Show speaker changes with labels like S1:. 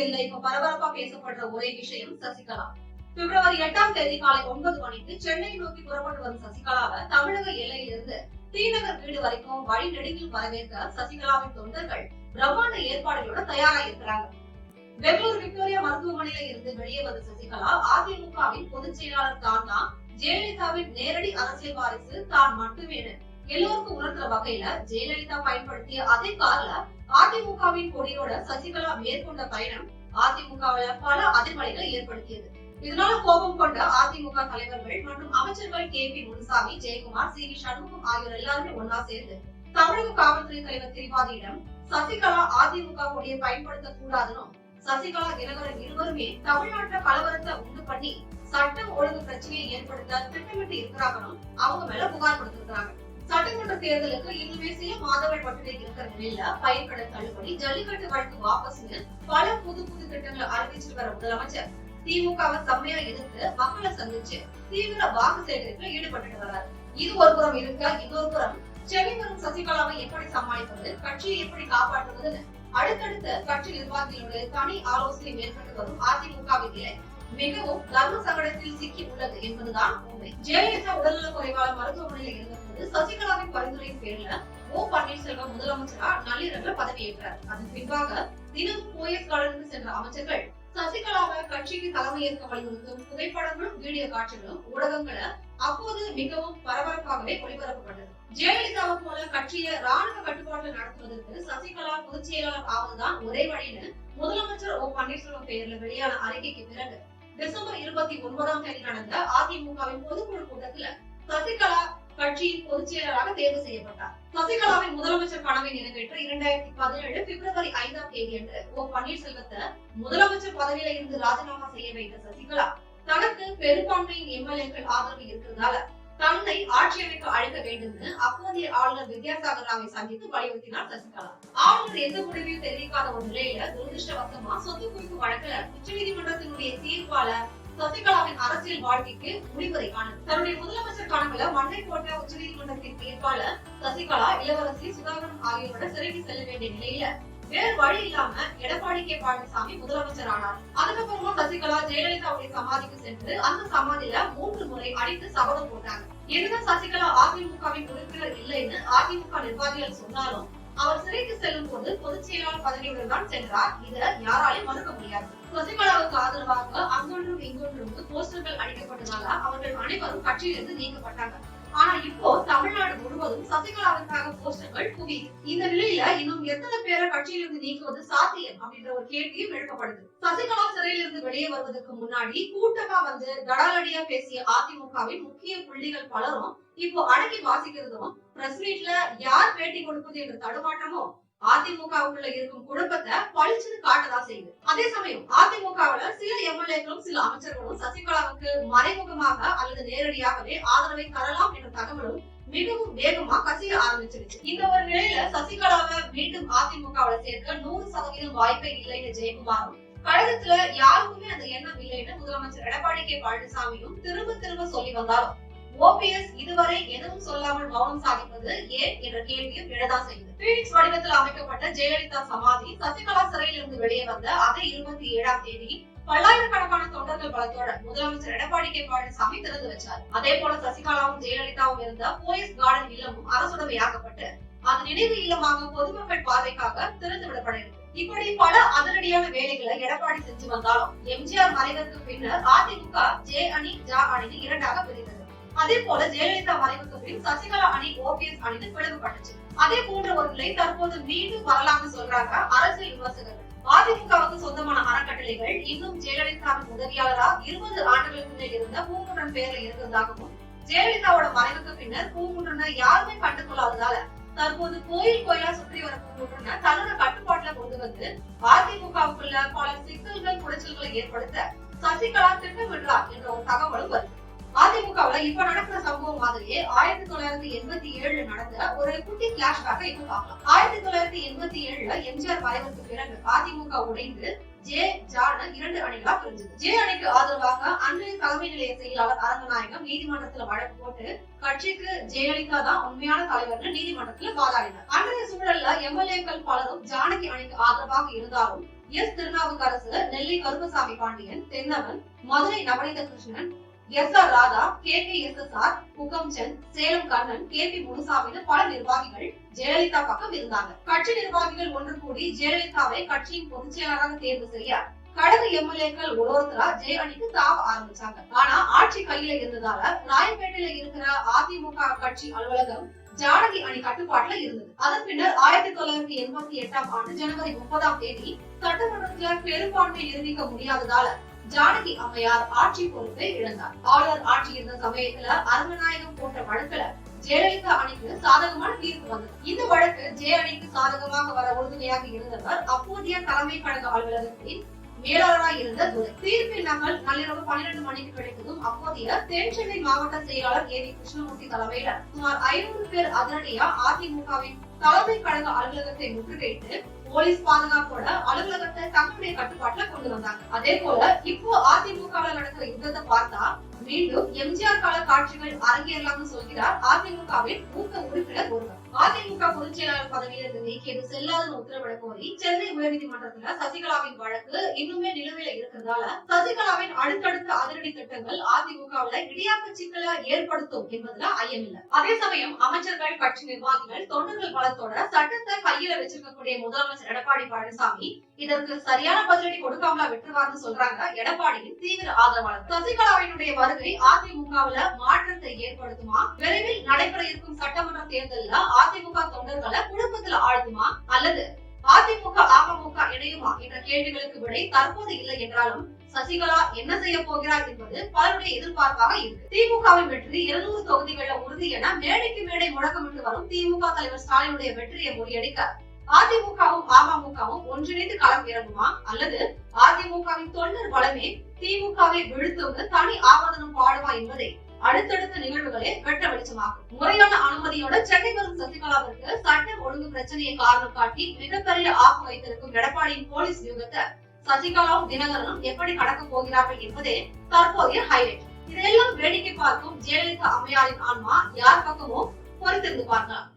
S1: அரசியல்ல இப்ப பரபரப்பா பேசப்படுற ஒரே விஷயம் சசிகலா. பிப்ரவரி 8ஆம் தேதி காலை 9 மணிக்கு சென்னை நோக்கி புறப்பட்டு வரும் சசிகலாவை தமிழக எல்லையிலிருந்து தீநகர் வீடு வரைக்கும் வழி நெடுங்கில் வரவேற்க சசிகலாவின் தொண்டர்கள் பிரம்மாண்ட ஏற்பாடுகளோட தயாரா இருக்கிறாங்க. பெங்களூர் விக்டோரியா மருத்துவமனையில இருந்து வெளியே வந்த சசிகலா அதிமுகவின் பொதுச் செயலாளர் தான் ஜெயலலிதாவின் நேரடி அரசியல் வாரிசு தான் மட்டுமே எல்லோருக்கும் உணர்த்துற வகையில ஜெயலலிதா பயன்படுத்திய அதே கார்ல அதிமுகவின் கொடியோட சசிகலா மேற்கொண்ட பயணம் அதிமுகவில பல அதிர்வலைகளை ஏற்படுத்தியது. இதனால கோபம் கொண்ட அதிமுக தலைவர்கள் மற்றும் அமைச்சர்கள் KP முனுசாமி, ஜெயக்குமார், CV சண்முகம் ஆகியோர் எல்லாருமே ஒன்னா சேர்ந்து தமிழக காவல்துறை தலைவர் திரிபாதியிடம் சசிகலா அதிமுக கொடியை பயன்படுத்த கூடாதுன்னு சசிகலா, தினகரன் இருவருமே தமிழ்நாட்டுல கலவரத்தை உண்டு பண்ணி சட்டம் ஒழுங்கு பிரச்சனையை ஏற்படுத்த திட்டமிட்டு இருக்கிறாங்கன்னு அவங்க மேல புகார் கொடுத்திருக்காங்க. சட்டமன்ற தேர்தலுக்கு இன்னுமே சில மாதங்கள் மட்டுமே இருக்கிற நிலையில பயிர்க்கடன் தள்ளுபடி, ஜல்லிக்கட்டு வழக்கு வாபஸ்னு பல புது திட்டங்களை அறிவிச்சிட்டு வர முதலமைச்சர் திமுகவை செம்மையா எதிர்த்து மக்களை சந்திச்சு தீவிர வாக்கு சேகரிப்பில் ஈடுபட்டு வர்றாரு. இது ஒரு புறம் இருக்க, இன்னொரு புறம் சென்னை வரும் சசிகலாவை எப்படி சமாளிப்பது, கட்சியை எப்படி காப்பாற்றுவதுன்னு அடுத்தடுத்த கட்சி நிர்வாகிகளோட தனி ஆலோசனை மேற்கொண்டு வரும் அதிமுகவின் நிலை மிகவும் தர்ம சங்கடத்தில் சிக்கி உள்ளது என்பதுதான் உண்மை. ஜெயலலிதா உடல்நல குறைவால மருத்துவமனையில் இருந்தபோது சசிகலாவின் பரிந்துரையின் பேர்ல ஓ பன்னீர்செல்வம் முதலமைச்சரா நள்ளிரவுல பதவியேற்றார். அதன் பின்பாக தினமும் போயஸ் கார்டனுக்கு சென்ற அமைச்சர்கள் சசிகலாவை கட்சிக்கு தலைமையேற்க வலியுறுத்தும் புகைப்படங்களும் வீடியோ காட்சிகளும் ஊடகங்கள அப்போது மிகவும் பரபரப்பாகவே ஒளிபரப்பப்பட்டது. ஜெயலலிதாவை போல கட்சியை ராணுவ கட்டுப்பாட்டில் நடத்துவதற்கு சசிகலா பொதுச் செயலாளர் ஆவதுதான் ஒரே வழின்னு முதலமைச்சர் ஓ பன்னீர்செல்வம் பெயரில் வெளியான அறிக்கைக்கு பிறகு டிசம்பர் 29ஆம் தேதி நடந்த அதிமுகவின் பொதுக்குழு கூட்டத்தில் சசிகலா கட்சியின் பொதுச் செயலராக தேர்வு செய்யப்பட்டார். சசிகலாவின் முதலமைச்சர் கனவை நிறைவேற்ற 2017 பிப்ரவரி 5ஆம் தேதி அன்று ஓ பன்னீர்செல்வத்தை முதலமைச்சர் பதவியில இருந்து ராஜினாமா செய்ய வைத்த சசிகலா தனக்கு பெரும்பான்மையின் MLAக்கள் ஆதரவு இருக்கிறதால தன்னை ஆட்சி அமைக்க அழைக்க வேண்டும் அப்போதைய ஆளுநர் வித்யாசாகர் ராவை சந்தித்து வலியுறுத்தினார் சசிகலா. ஆளுநர் எந்த முடிவையும் தெரிவிக்காத ஒரு நிலையில துரதிருஷ்டவசமா சொத்து குவிப்பு வழக்குல உச்சநீதிமன்றத்தினுடைய தீர்ப்பால சசிகலாவின் அரசியல் வாழ்க்கைக்கு முடிவரை காணது. தன்னுடைய முதலமைச்சர் கனவுல மண்ணை போட்ட உச்சநீதிமன்றத்தின் தீர்ப்பால சசிகலா, இளவரசி சுதாகரன் ஆகியோரோட சிறைக்கு செல்ல வேண்டிய நிலையில வேறு வழி இல்லாம எடப்பாடி K பழனிசாமி முதலமைச்சர் ஆனார். அதுக்கப்புறமா சசிகலா ஜெயலலிதாவுடைய சமாதிக்கு சென்று அந்த சமாதியில 3 முறை அடித்து சபதம் போட்டாங்க. என்னதான் சசிகலா அதிமுகவின் உறுப்பினர் இல்லைன்னு அதிமுக நிர்வாகிகள் சொன்னாலும் அவர் சிறைக்கு செல்லும் போது பொதுச் செயலாளர் பதவியுடன் தான் சென்றார். இதை யாராலையும் மறுக்க முடியாது. சசிகலாவுக்கு ஆதரவாக அங்கொன்றும் இங்கொன்றும் போஸ்டர்கள் அடிக்கப்பட்டதால அவர்கள் அனைவரும் கட்சியிலிருந்து நீக்கப்பட்டாங்க. ஆனா இப்போ தமிழ்நாடு முழுவதும் சசிகலாவுக்காக போஸ்டர்கள் குவியுது. இந்த நிலையில இன்னும் எத்தனை பேரை கட்சியிலிருந்து நீக்குவது சாத்தியம் அப்படின்ற ஒரு கேள்வியும் எழுப்பப்படுது. சசிகலா சிறையிலிருந்து வெளியே வருவதற்கு முன்னாடி கூட்டமா வந்து தடாலடியா பேசிய அதிமுகவின் முக்கிய புள்ளிகள் பலரும் இப்போ அடக்கி வாசிக்கிறதும், பிரஸ் மீட்ல யார் பேட்டி கொடுப்பது என்ற தடுமாற்றமும் அதிமுகவுக்குள்ள இருக்கும் குழப்பத்தை பழிச்சுன்னு காட்டதான் செய்யுது. அதே சமயம் அதிமுகவுல சில MLAக்களும் சில அமைச்சர்களும் சசிகலாவுக்கு மறைமுகமாக அல்லது நேரடியாகவே ஆதரவை தரலாம் என்ற தகவலும் மிகவும் வேகமா கசிய ஆரம்பிச்சிருச்சு. இந்த ஒரு நிலையில சசிகலாவை மீண்டும் அதிமுகவுல சேர்க்க 100% வாய்ப்பே இல்லைன்னு ஜெயக்குமாரும், கழகத்துல யாருக்குமே அந்த எண்ணம் இல்லைன்னு முதலமைச்சர் எடப்பாடி K பழனிசாமியும் திரும்ப சொல்லி வந்தாலும் OPS இதுவரை எதுவும் சொல்லாமல் மௌனம் சாதிப்பது ஏன் என்ற கேள்வியும் எழதான் செய்யுது. பீனிக்ஸ் வடிவத்தில் அமைக்கப்பட்ட ஜெயலலிதா சமாதி சசிகலா சிறையில் இருந்து வெளியே வந்த அதே 27ஆம் தேதி பல்லாயிரக்கணக்கான தொண்டர்கள் பலத்தோட முதலமைச்சர் எடப்பாடி K பழனிசாமி திறந்து வச்சார். அதே போல சசிகலாவும் ஜெயலலிதாவும் இருந்த போயஸ் கார்டன் இல்லமும் அரசுடைமையாக்கப்பட்டு அது நினைவு இல்லமாக பொதுமக்கள் பார்வைக்காக திறந்து விடப்பட இருக்கு. இப்படி பல அதிரடியான வேலைகளை எடப்பாடி செஞ்சு வந்தாலும் எம்ஜிஆர் மறைவுக்கு பின்னர் அதிமுக ஜே அணி ஜா அணின்னு இரண்டாக பிரிந்தது. அதே போல ஜெயலலிதா மறைவுக்கு பின் சசிகலா அணி OPS அணின்னு பிளவுபட்டுச்சு. அதே போன்ற ஒரு நிலை தற்போது மீண்டும் வரலாம்னு சொல்றாங்க அரசியல் விமர்சகர்கள். அதிமுகவுக்கு சொந்தமான அறக்கட்டளைகள் இன்னும் ஜெயலலிதாவின் உதவியாளரா 20 ஆண்டுகளுக்கு மேல் இருந்த பூங்குன்றன் பேர்ல இருந்ததாகவும், ஜெயலலிதாவோட மறைவுக்கு பின்னர் பூங்குன்றனை யாருமே கண்டுகொள்ளாததால தற்போது கோயிலா சுற்றி வர பூங்குன்றனை தன்னோட கட்டுப்பாட்டுல கொண்டு வந்து அதிமுகவுக்குள்ள பல சிக்கல்கள் குடைச்சல்களை ஏற்படுத்த சசிகலா திட்டமிடுறார் என்ற ஒரு தகவலும் வருது. அதிமுகவுல இப்ப நடக்கிற சம்பவம் மாதிரியே 1987 நடந்த ஒரு குட்டி பிளாஷ்பேக்கை இப்ப பார்க்கலாம். 1987 எம்ஜிஆர் மறைவுக்கு பிறகு அதிமுக உடைந்து ஜே ஜான 2 அணிகளா பிரிஞ்சது. ஜே அணிக்கு ஆதரவாக அன்றைய தலைமை நிலைய செயலாளர் அரங்கநாயகம் நீதிமன்றத்துல வழக்கு போட்டு கட்சிக்கு ஜெயலலிதா தான் உண்மையான தலைவர்னு நீதிமன்றத்துல வாதாடினார். அன்றைய சூழல்ல MLAக்கள் பலரும் ஜானகி அணிக்கு ஆதரவாக இருந்தாலும் S. Thirunavukkarasu, Nellai Karuppasamy Pandian, Thennavan, Madurai Navaneetha Krishnan, S R. Radha, KPSSR, Pugamchand, Salem Kannan, KP முனுசாமின்னு பல நிர்வாகிகள் ஜெயலலிதா பக்கம் இருந்தாங்க. கட்சி நிர்வாகிகள் ஒன்று கூடி ஜெயலலிதாவை கட்சியின் பொதுச் செயலாளராக தேர்வு செய்ய கழக எம்எல்ஏக்கள் ஒருத்தரா ஜெய அணிக்கு தாவ ஆரம்பிச்சாங்க. ஆனா ஆட்சி கையில இருந்ததால ராயப்பேட்டையில இருக்கிற அதிமுக கட்சி அலுவலகம் ஜானகி அணி கட்டுப்பாட்டுல இருந்தது. அதன் பின்னர் 1988ஆம் ஆண்டு ஜனவரி 30ஆம் தேதி சட்டமன்றத்துல பெரும்பான்மை நிரூபிக்க முடியாததால ஜானகி அம்மையார் ஆட்சி பொறுப்பை இழந்தார். ஆளுநர் ஆட்சி இருந்த சமயத்துல அரங்கநாயகம் போன்ற வழக்குல ஜெயலலிதா அணிக்கு சாதகமான தீர்ப்பு வந்தது. இந்த வழக்கு ஜெய அணிக்கு சாதகமாக வர உறுதுணையாக இருந்தவர் அப்போதைய தலைமை கழக அலுவலகத்தின் மேலாளராக இருந்த துரை. தீர்ப்பின் நகல் நள்ளிரவு 12 மணிக்கு கிடைத்ததும் அப்போதைய தென் சென்னை மாவட்ட செயலாளர் A.V. கிருஷ்ணமூர்த்தி தலைமையில சுமார் 500 பேர் அதிரடியா அதிமுகவின் தலைமை கழக அலுவலகத்தை முற்றுகையிட்டு போலீஸ் பாதுகாப்போட அலுவலகத்தை தங்களுடைய கட்டுப்பாட்டுல கொண்டு வந்தாங்க. அதே போல இப்போ அதிமுகவில் நடக்கிற யுத்தத்தை பார்த்தா மீண்டும் எம்ஜிஆர் கால காட்சிகள் அரங்கேறலாம்னு சொல்கிறார் அதிமுகவின் மூத்த உறுப்பினர் ஒருவர். அதிமுக பொதுச் செயலாளர் பதவியிலிருந்து நீக்கியது செல்லாதுன்னு உத்தரவிட கோரி சென்னை உயர்நீதிமன்றத்துல சசிகலாவின் வழக்கு இன்னுமே நிலுவையில இருக்கிறதால சசிகலாவின் அடுத்தடுத்த அதிரடி திட்டங்கள் அதிமுகவுல இடியாக்க சிக்கலை ஏற்படுத்தும் என்பதுல ஐயமில்லை. அதே சமயம் அமைச்சர்கள், கட்சி நிர்வாகிகள், தொண்டர்கள் பலத்தோட சட்டத்தை கையில வச்சிருக்கக்கூடிய முதலமைச்சர் எடப்பாடி பழனிசாமி இதற்கு சரியான பதிலடி கொடுக்காமலா விட்டுருவார்னு சொல்றாங்க எடப்பாடியின் தீவிர ஆதரவாளர். சசிகலாவினுடைய வருகை அதிமுகவுல மாற்றத்தை ஏற்படுத்துமா? விரைவில் நடைபெற இருக்கும் சட்டமன்ற தேர்தலில் அதிமுக தொண்டர்களை குழப்பத்துல ஆழ்த்துமா? அல்லது அதிமுக அமமுக இணையுமா என்ற கேள்விகளுக்கு விடை தற்போது இல்லை என்றாலும் சசிகலா என்ன செய்ய போகிறார் என்பது பலருடைய எதிர்பார்ப்பாக இருக்கு. திமுகவின் வெற்றி 200 தொகுதிகளில் உறுதி என மேடைக்கு மேடை முழக்கமிட்டு வரும் திமுக தலைவர் ஸ்டாலினுடைய வெற்றியை முறியடிக்க அதிமுகவும் அமமுகவும் ஒன்றிணைந்து களம் இறங்குமா? அல்லது அதிமுகவின் தொண்டர் பலமே திமுகவை வீழ்த்துவது தனி ஆவணம் பாடுமா என்பதை அடுத்தடுத்த நிகழ்வுகளே வெட்ட வெளிச்சமாகும். முறையான அனுமதியோட சென்னை வரும் சசிகலாவிற்கு சட்டம் ஒழுங்கு பிரச்சனையை காரணம் காட்டி மிகப்பெரிய ஆப்பு வைத்திருக்கும் எடப்பாடியின் போலீஸ் வியூகத்தை சசிகலாவும் தினகரனும் எப்படி கடக்க போகிறார்கள் என்பதே தற்போதைய ஹைலைட். இதையெல்லாம் வேடிக்கை பார்க்கும் ஜெயலலிதா அம்மையாரின் ஆன்மா யார் பக்கமோ பொறுத்திருந்து பார்க்கலாம்.